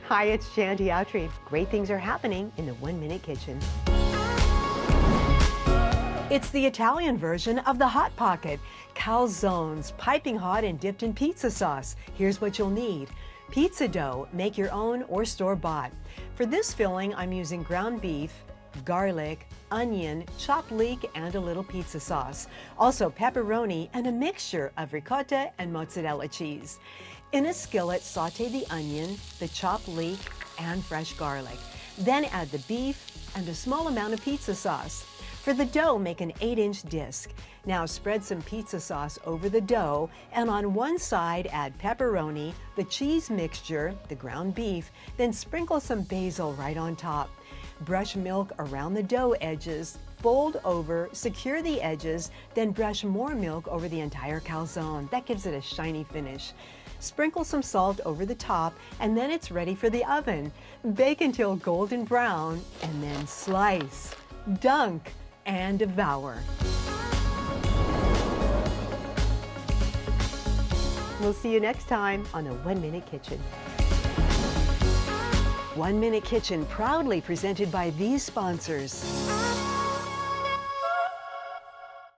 Hi, it's Shanti Outry. Great things are happening in the 1 Minute Kitchen. It's the Italian version of the Hot Pocket. Calzones, piping hot and dipped in pizza sauce. Here's what you'll need. Pizza dough, make your own or store-bought. For this filling, I'm using ground beef, garlic, onion, chopped leek, and a little pizza sauce. Also pepperoni and a mixture of ricotta and mozzarella cheese. In a skillet, sauté the onion, the chopped leek, and fresh garlic. Then add the beef and a small amount of pizza sauce. For the dough, make an 8-inch disc. Now spread some pizza sauce over the dough, and on one side add pepperoni, the cheese mixture, the ground beef, then sprinkle some basil right on top. Brush milk around the dough edges, fold over, secure the edges, then brush more milk over the entire calzone. That gives it a shiny finish. Sprinkle some salt over the top, and then it's ready for the oven. Bake until golden brown, and then slice, dunk, and devour. We'll see you next time on the 1 Minute Kitchen. 1 Minute Kitchen proudly presented by these sponsors.